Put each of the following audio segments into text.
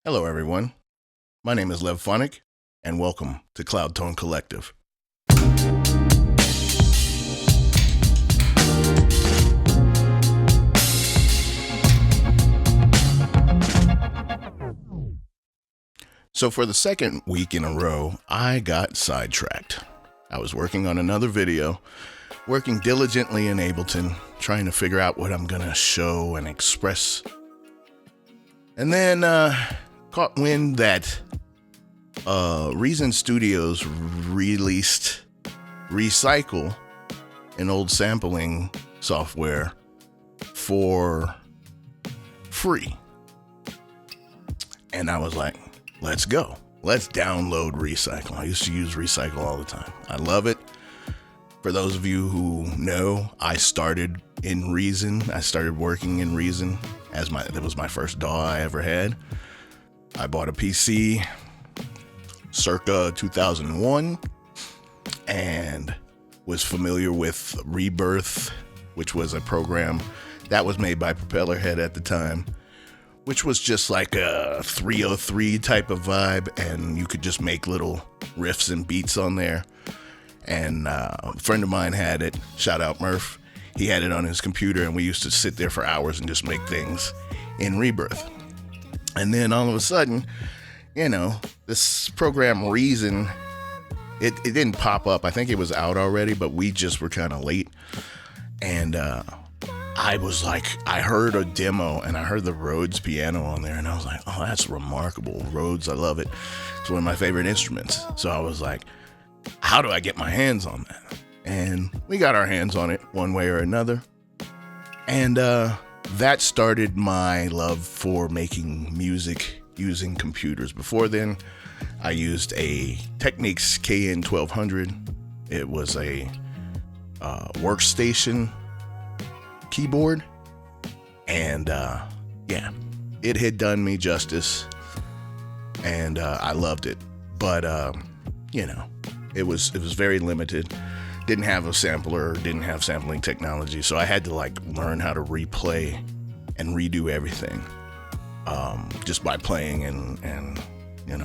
Hello, everyone. My name is Levphonic, and welcome to CloudTone Collective. So, for the second week in a row, I got sidetracked. I was working on another video, working diligently in Ableton, trying to figure out what I'm going to show and express. And then, caught wind that Reason Studios released ReCycle, an old sampling software, for free. And I was like, let's go. Let's download ReCycle. I used to use ReCycle all the time. I love it. For those of you who know, I started in Reason. I started working in Reason that was my first DAW I ever had. I bought a PC circa 2001 and was familiar with Rebirth, which was a program that was made by Propellerhead at the time, which was just like a 303 type of vibe, and you could just make little riffs and beats on there. And a friend of mine had it, shout out Murph. He had it on his computer, and we used to sit there for hours and just make things in Rebirth. And then all of a sudden, this program Reason, it didn't pop up. I think it was out already, but we just were kind of late. And I was like, I heard a demo and I heard the Rhodes piano on there, and I was like, oh, that's remarkable. Rhodes, I love it. It's one of my favorite instruments. So I was like, how do I get my hands on that? And we got our hands on it one way or another. And that started my love for making music using computers. Before then, I used a Technics KN1200. It was a workstation keyboard. And it had done me justice. And I loved it. But, it was very limited. Didn't have a sampler, didn't have sampling technology, so I had to learn how to replay and redo everything just by playing and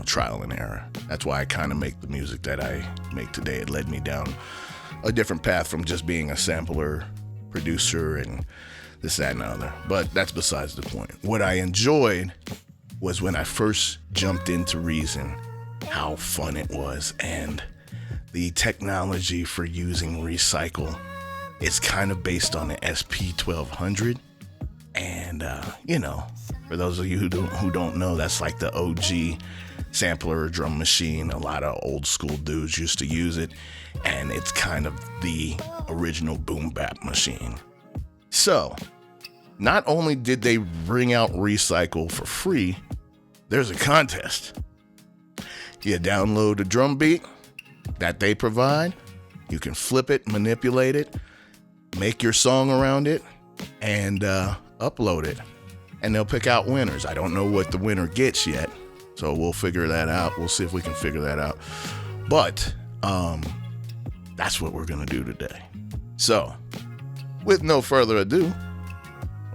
trial and error. That's why I kind of make the music that I make today. It led me down a different path from just being a sampler, producer, and this, that, and the other. But that's besides the point. What I enjoyed was when I first jumped into Reason, how fun it was, and the technology for using ReCycle is kind of based on the SP1200. And, for those of you who don't know, that's like the OG sampler drum machine. A lot of old school dudes used to use it. And it's kind of the original boom bap machine. So, not only did they bring out ReCycle for free, there's a contest. You download a drum beat that they provide, you can flip it, manipulate it, make your song around it, and upload it. And they'll pick out winners. I don't know what the winner gets yet, so we'll figure that out. We'll see if we can figure that out. But that's what we're going to do today. So, with no further ado,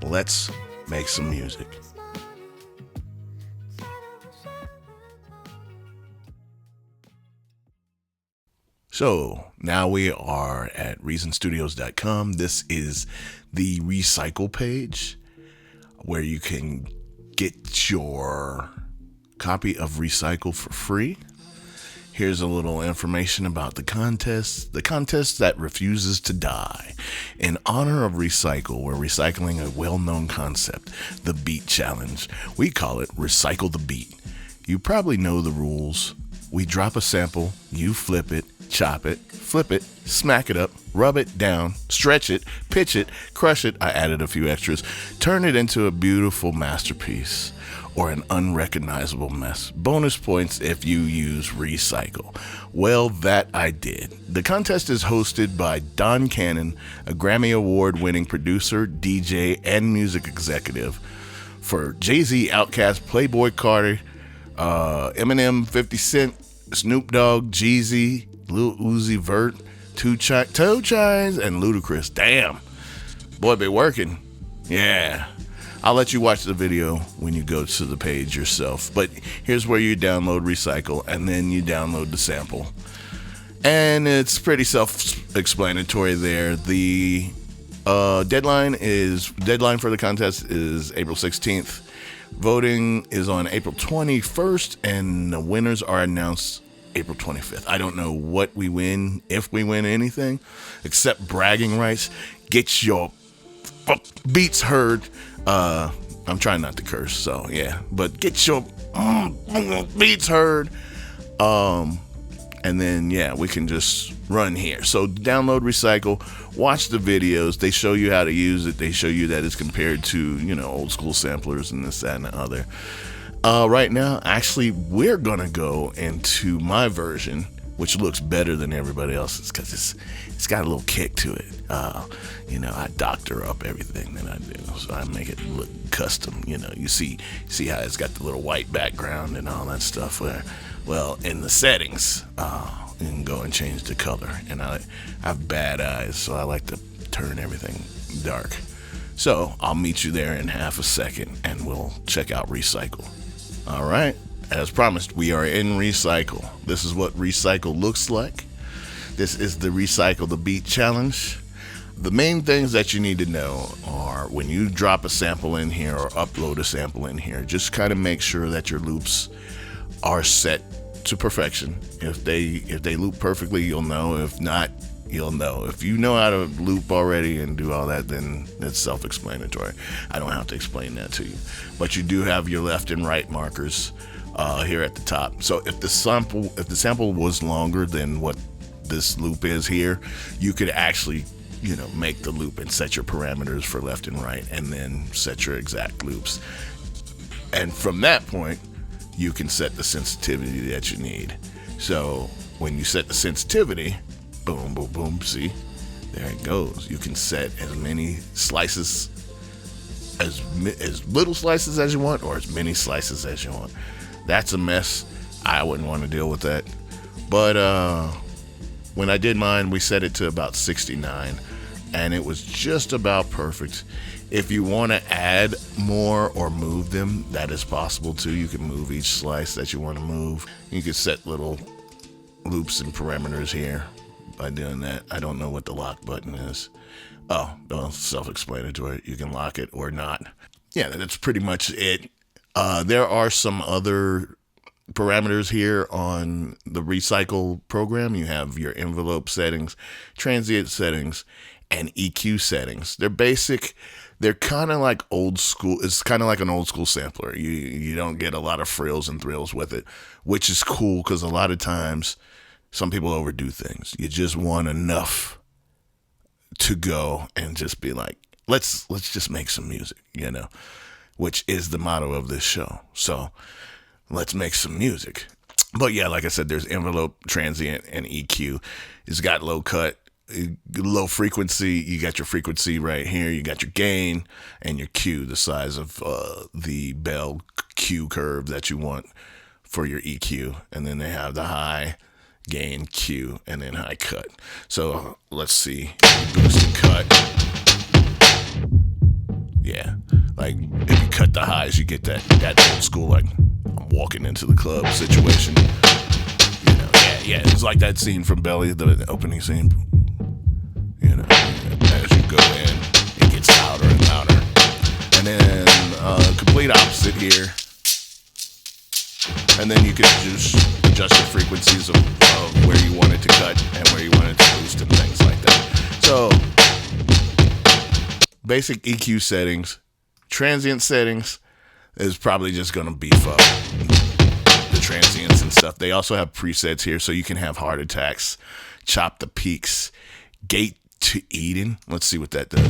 let's make some music. So now we are at reasonstudios.com. This is the ReCycle page where you can get your copy of ReCycle for free. Here's a little information about the contest. The contest that refuses to die. In honor of ReCycle, we're recycling a well-known concept, the Beat Challenge. We call it Recycle the Beat. You probably know the rules. We drop a sample, you flip it, chop it, flip it, smack it up, rub it down, stretch it, pitch it, crush it. I added a few extras. Turn it into a beautiful masterpiece or an unrecognizable mess. Bonus points if you use ReCycle. Well, that I did. The contest is hosted by Don Cannon, a Grammy Award-winning producer, DJ, and music executive for Jay-Z, Outkast, Playboi Carti, Eminem, 50 Cent, Snoop Dogg, Jeezy, Lil Uzi Vert, Toe Chainz, and Ludacris. Damn. Boy, be working. Yeah. I'll let you watch the video when you go to the page yourself. But here's where you download ReCycle, and then you download the sample. And it's pretty self-explanatory there. The deadline for the contest is April 16th. Voting is on April 21st, and the winners are announced April 25th. I don't know what we win, if we win anything, except bragging rights. Get your beats heard. I'm trying not to curse, so yeah. But get your beats heard. And then, yeah, we can just run here. So download ReCycle, watch the videos. They show you how to use it. They show you that it's compared to, old school samplers and this, that, and the other. Right now, actually, we're going to go into my version, which looks better than everybody else's because it's got a little kick to it. I doctor up everything that I do, so I make it look custom. You see how it's got the little white background and all that stuff there. Well, in the settings, you can go and change the color. And I have bad eyes, so I like to turn everything dark. So I'll meet you there in half a second, and we'll check out ReCycle. All right. As promised, we are in ReCycle. This is what ReCycle looks like. This is the ReCycle the Beat Challenge. The main things that you need to know are when you drop a sample in here or upload a sample in here, just kind of make sure that your loops are set to perfection. If they loop perfectly, you'll know. If not, you'll know. If you know how to loop already and do all that, then it's self-explanatory. I don't have to explain that to you. But you do have your left and right markers here at the top. So if the sample was longer than what this loop is here, you could actually make the loop and set your parameters for left and right, and then set your exact loops. And from that point, you can set the sensitivity that you need. So when you set the sensitivity, boom, boom, boom, see, there it goes. You can set as many slices, as little slices as you want, or as many slices as you want. That's a mess. I wouldn't want to deal with that. But when I did mine, we set it to about 69, and it was just about perfect. If you want to add more or move them, that is possible too. You can move each slice that you want to move. You can set little loops and parameters here by doing that. I don't know what the lock button is. Oh, well, self-explanatory. You can lock it or not. Yeah, that's pretty much it. There are some other parameters here on the ReCycle program. You have your envelope settings, transient settings, and EQ settings. They're basic. They're kind of like old school. It's kind of like an old school sampler. You don't get a lot of frills and thrills with it, which is cool because a lot of times some people overdo things. You just want enough to go and just be like, let's just make some music, which is the motto of this show. So let's make some music. But yeah, like I said, there's envelope, transient, and EQ. It's got low cut, low frequency. You got your frequency right here. You got your gain and your Q, the size of the bell Q curve that you want for your EQ. And then they have the high, gain, Q, and then high cut. So let's see. Boost and cut. Yeah. Like if you cut the highs, you get that old school, like I'm walking into the club situation. Yeah. It's like that scene from Belly, the opening scene. As you go in, it gets louder and louder. And then complete opposite here. And then you can just adjust the frequencies of where you want it to cut and where you want it to boost and things like that. So, basic EQ settings. Transient settings is probably just going to beef up the transients and stuff. They also have presets here, so you can have heart attacks, chop the peaks, gate to Eden. Let's see what that does.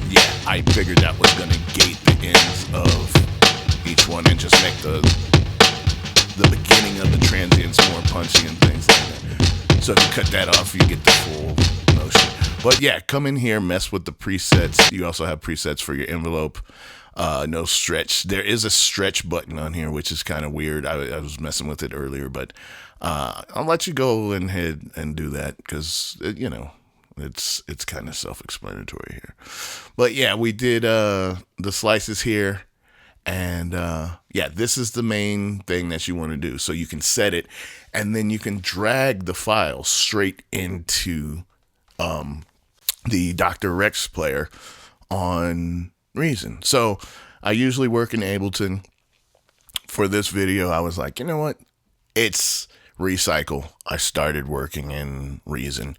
Yeah, I figured that was going to gate the ends of each one and just make the beginning of the transients more punchy and things like that. So if you cut that off, you get the full motion. But yeah, come in here, mess with the presets. You also have presets for your envelope. No stretch. There is a stretch button on here, which is kind of weird. I was messing with it earlier, but I'll let you go ahead and do that because, it's kind of self-explanatory here. But yeah, we did the slices here. And yeah, this is the main thing that you want to do. So you can set it, and then you can drag the file straight into the Dr. Rex player on Reason. So I usually work in Ableton. For this video, I was like, you know what? It's ReCycle. I started working in Reason.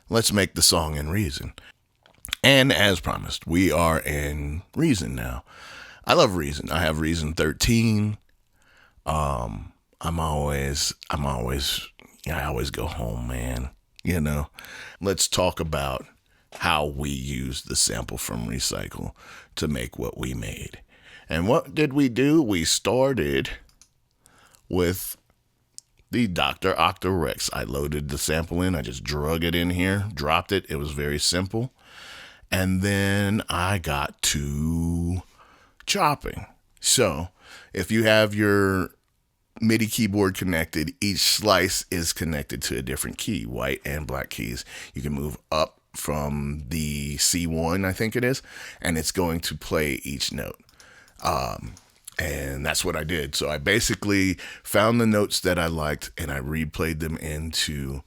Let's make the song in Reason. And as promised, we are in Reason now. I love Reason. I have Reason 13. I always go home, man. You know, let's talk about how we used the sample from ReCycle to make what we made. And what did we do? We started with the Dr. Octarex. I loaded the sample in. I just drug it in here, dropped it. It was very simple. And then I got to chopping. So if you have your MIDI keyboard connected, each slice is connected to a different key, white and black keys. You can move up from the C1, I think it is, and it's going to play each note. And that's what I did. So I basically found the notes that I liked and I replayed them into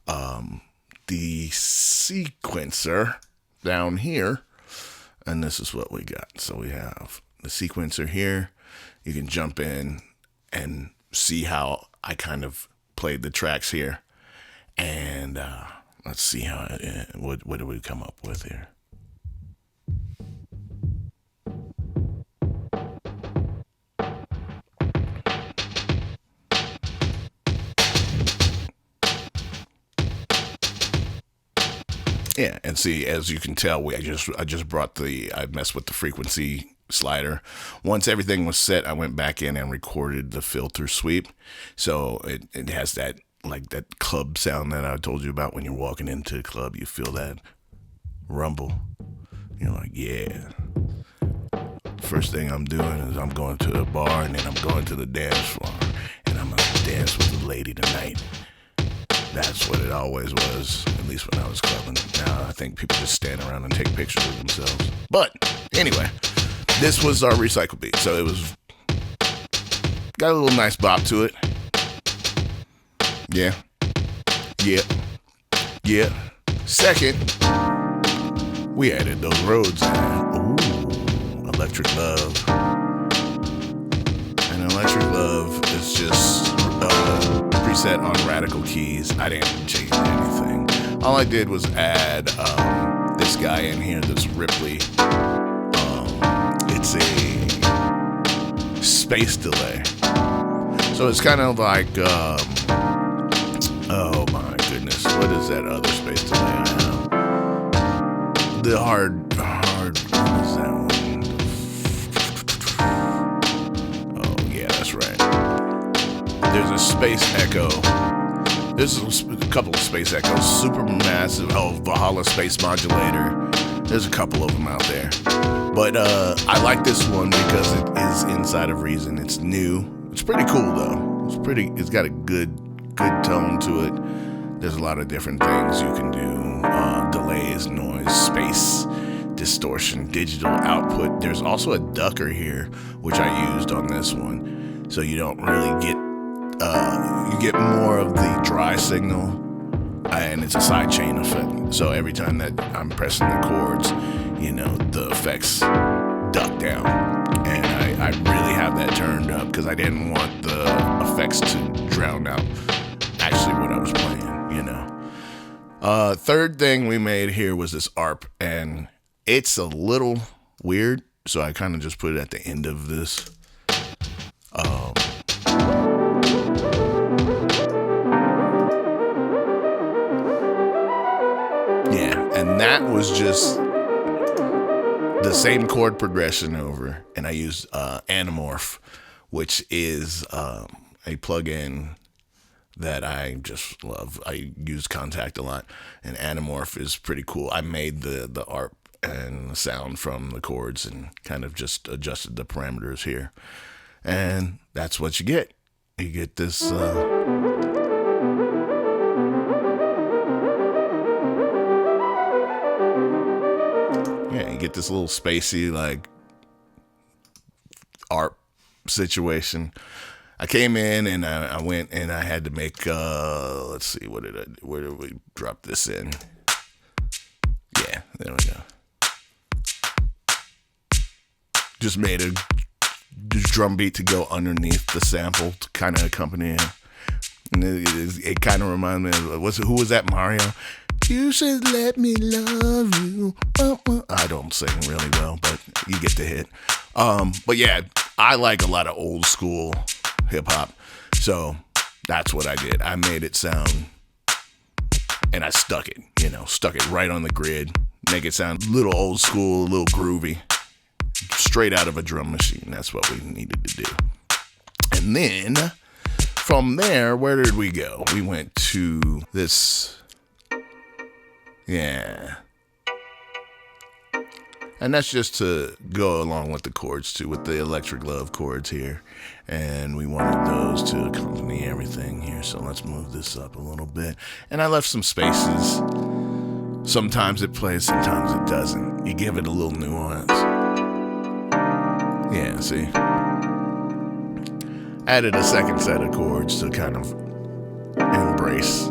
the sequencer down here. And this is what we got. So we have the sequencer here. You can jump in and see how I kind of played the tracks here. And let's see how what do we come up with here. Yeah, and see, as you can tell, I messed with the frequency slider. Once everything was set, I went back in and recorded the filter sweep. So it has that, like that club sound that I told you about. When you're walking into a club, you feel that rumble. You're like, yeah. First thing I'm doing is I'm going to a bar, and then I'm going to the dance floor, and I'm going to dance with the lady tonight. That's what it always was, at least when I was clubbing. Now I think people just stand around and take pictures of themselves. But anyway, this was our ReCycle beat. So it was, got a little nice bop to it. Yeah. Second, we added those Rhodes in. Ooh, Electric Love. And Electric Love is just preset on Radical keys. I didn't change anything. All I did was add this guy in here, this Ripley. It's a space delay. So it's kind of like, oh my goodness, what is that other space delay I have? The hard, what is that one? Oh yeah, that's right. There's a space echo. There's a couple of space echoes. Supermassive. Oh, Valhalla Space Modulator. There's a couple of them out there. But I like this one because it is inside of Reason. It's new. It's pretty cool though. It's got a good tone to it. There's a lot of different things you can do. Delays, noise, space, distortion, digital output. There's also a ducker here, which I used on this one. So you don't really get you get more of the dry signal, and it's a sidechain effect. So every time that I'm pressing the chords, you know, the effects duck down. And I really have that turned up because I didn't want the effects to drown out actually what I was playing, you know. Third thing we made here was this ARP, and it's a little weird, so I kind of just put it at the end of this. And that was just the same chord progression over. And I used Anamorph, which is a plugin that I just love. I use Contact a lot, and Anamorph is pretty cool. I made the ARP and the sound from the chords and kind of just adjusted the parameters here. And that's what you get. You get this... you get this little spacey, like, art situation. I came in and I went and I had to make, let's see, where did we drop this in? Yeah, there we go. Just made a drum beat to go underneath the sample to kind of accompany it. And it kind of reminded me of, who was that, Mario? You should let me love you. I don't sing really well, but you get the hit. But yeah, I like a lot of old school hip hop. So that's what I did. I made it sound, and I stuck it right on the grid. Make it sound a little old school, a little groovy. Straight out of a drum machine. That's what we needed to do. And then from there, where did we go? We went to this. Yeah. And that's just to go along with the chords too, with the Electric Love chords here. And we wanted those to accompany everything here. So let's move this up a little bit. And I left some spaces. Sometimes it plays, sometimes it doesn't. You give it a little nuance. Yeah, see? Added a second set of chords to kind of embrace.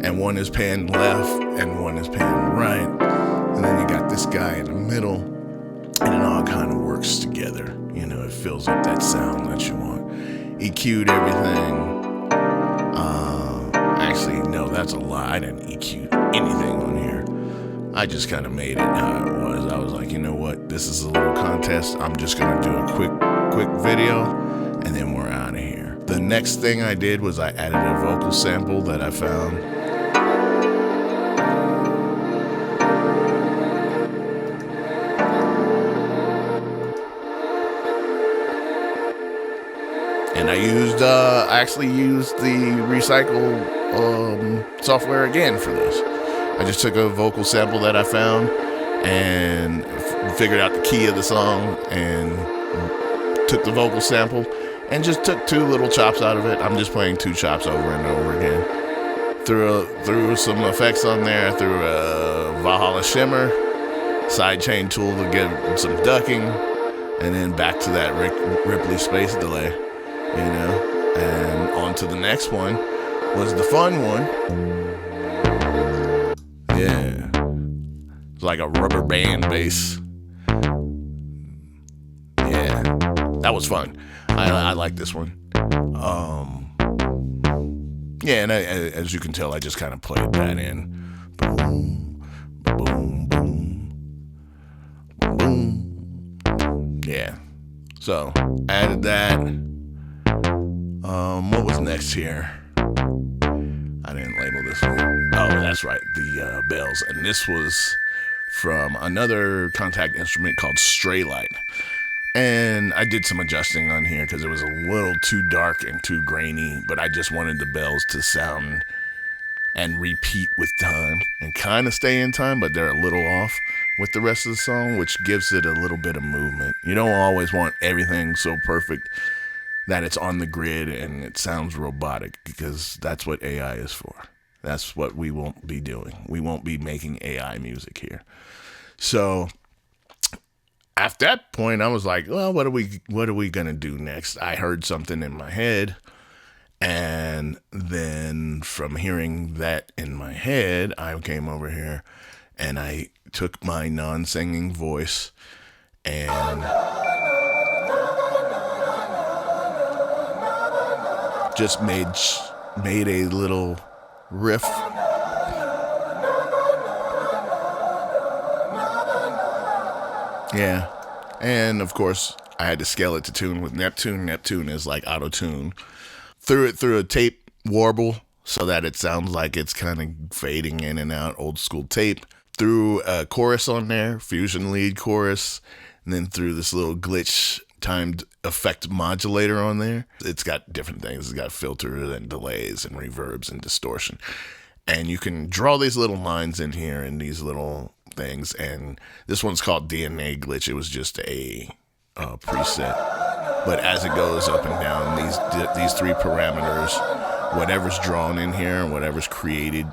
And one is panned left and one is panned right. And then you got this guy in the middle. And it all kind of works together. You know, it fills up that sound that you want. EQ'd everything. Actually, no, that's a lie. I didn't EQ anything on here. I just kind of made it how it was. I was like, you know what? This is a little contest. I'm just going to do a quick video, and then we're out of here. The next thing I did was I added a vocal sample that I found. And I actually used the ReCycle software again for this. I just took a vocal sample that I found and figured out the key of the song and took the vocal sample and just took 2 little chops out of it. I'm just playing 2 chops over and over again. Threw some effects on there, threw a Valhalla Shimmer, sidechain tool to get some ducking, and then back to that Ripley space delay, you know. And on to the next one was the fun one. Yeah. It's like a rubber band bass. Yeah. That was fun. I like this one. Yeah, and as you can tell, I just kind of played that in. Boom, boom, boom, boom. Yeah. So, added that. What was next here? I didn't label this one. Oh, that's right, the bells. And this was from another contact instrument called Stray Light. And I did some adjusting on here because it was a little too dark and too grainy, but I just wanted the bells to sound and repeat with time and kind of stay in time, but they're a little off with the rest of the song, which gives it a little bit of movement. You don't always want everything so perfect that it's on the grid and it sounds robotic, because that's what AI is for. That's what we won't be doing. We won't be making AI music here. So at that point, I was like, well, what are we going to do next? I heard something in my head. And then from hearing that in my head, I came over here and I took my non-singing voice and just made a little riff. Yeah. And of course, I had to scale it to tune with Neptune. Neptune is like auto-tune. Threw it through a tape warble so that it sounds like it's kind of fading in and out, old school tape. Threw a chorus on there, fusion lead chorus, and then threw this little glitch timed effect modulator on there. It's got different things. It's got filters and delays and reverbs and distortion. And you can draw these little lines in here and these little things. And this one's called DNA Glitch. It was just a preset. But as it goes up and down, these 3 parameters, whatever's drawn in here and whatever's created,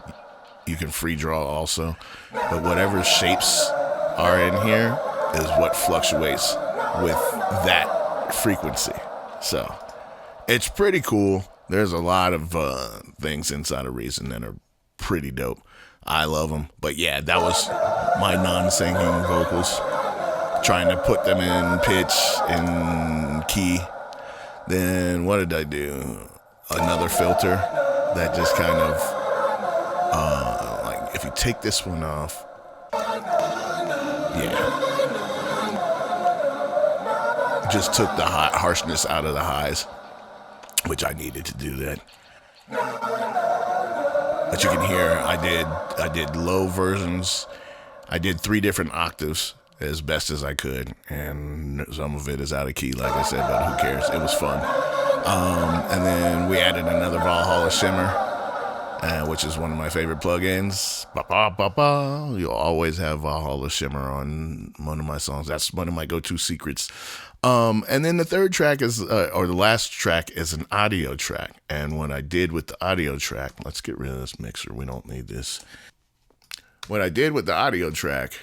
you can free draw also. But whatever shapes are in here, is what fluctuates with that frequency. So it's pretty cool. There's a lot of things inside of Reason that are pretty dope. I love them. But yeah, that was my non-singing vocals, trying to put them in pitch and key. Then what did I do? Another filter that just kind of, like if you take this one off, yeah, just took the harshness out of the highs, which I needed to do that. But you can hear I did low versions. I did 3 different octaves as best as I could, and some of it is out of key, like I said, but who cares? It was fun. And then we added another Valhalla Shimmer, which is one of my favorite plugins. You'll always have Valhalla Shimmer on one of my songs. That's one of my go-to secrets. And then the third track is, or the last track is an audio track. And what I did with the audio track, let's get rid of this mixer. We don't need this. What I did with the audio track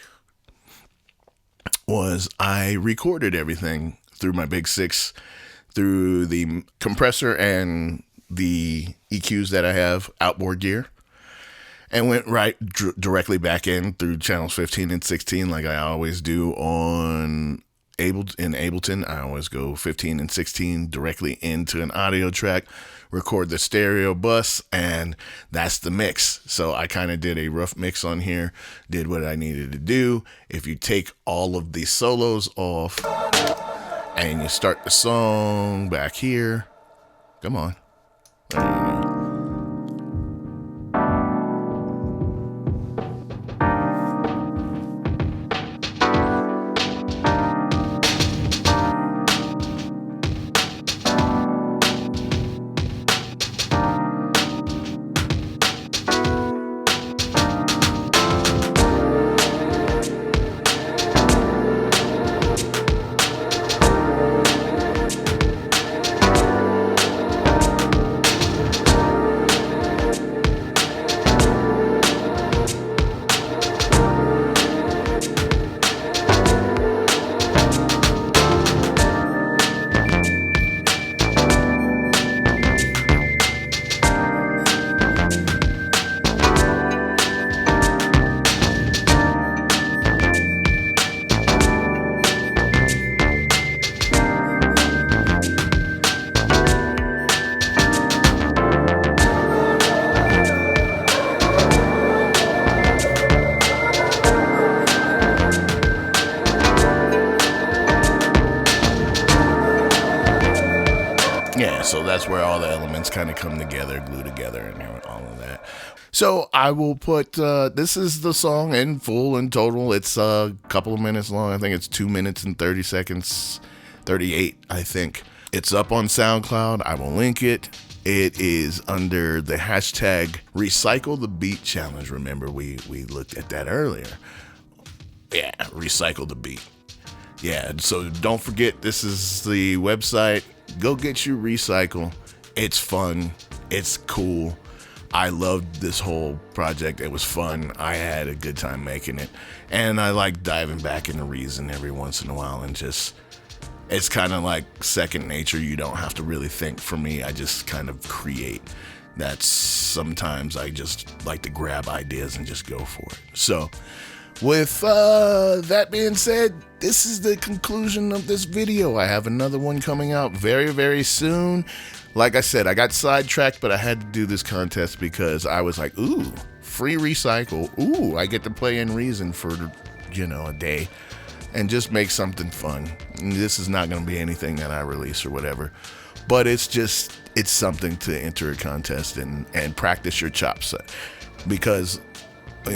was I recorded everything through my Big 6, through the compressor and the EQs that I have, outboard gear, and went right directly back in through channels 15 and 16 like I always do in Ableton. I always go 15 and 16 directly into an audio track, record the stereo bus, and that's the mix. So I kind of did a rough mix on here, did what I needed to do. If you take all of the solos off and you start the song back here, come on. There you go. So that's where all the elements kind of come together, glue together, and all of that. So I will put, this is the song in full and total. It's a couple of minutes long. I think it's 2 minutes and 30 seconds, 38, I think. It's up on SoundCloud. I will link it. It is under the hashtag ReCycle the Beat Challenge. Remember, we looked at that earlier. Yeah, ReCycle the Beat. Yeah, so don't forget, this is the website. Go get your ReCycle. It's fun. It's cool. I loved this whole project. It was fun. I had a good time making it. And I like diving back into Reason every once in a while and just, it's kind of like second nature. You don't have to really think. For me, I just kind of create. That's sometimes I just like to grab ideas and just go for it. So with that being said, this is the conclusion of this video. I have another one coming out very, very soon. Like I said, I got sidetracked, but I had to do this contest because I was like, ooh, free ReCycle. Ooh, I get to play in Reason for, a day and just make something fun. And this is not going to be anything that I release or whatever, but it's something to enter a contest and practice your chops. Because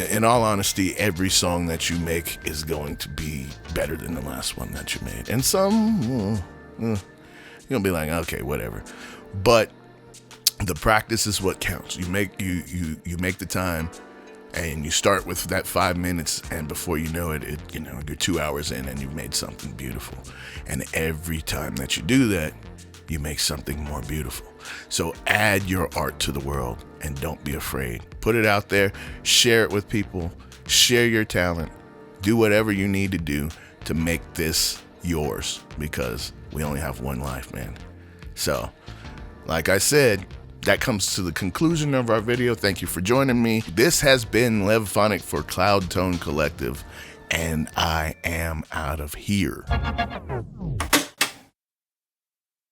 in all honesty, every song that you make is going to be better than the last one that you made. And some, you're gonna be like, okay, whatever. But the practice is what counts. You make the time, and you start with that 5 minutes, and before you know it, you're 2 hours in, and you've made something beautiful. And every time that you do that, you make something more beautiful. So add your art to the world and don't be afraid. Put it out there, share it with people, share your talent, do whatever you need to do to make this yours, because we only have one life, man. So, like I said, that comes to the conclusion of our video. Thank you for joining me. This has been Levphonic for CloudTone Collective, and I am out of here.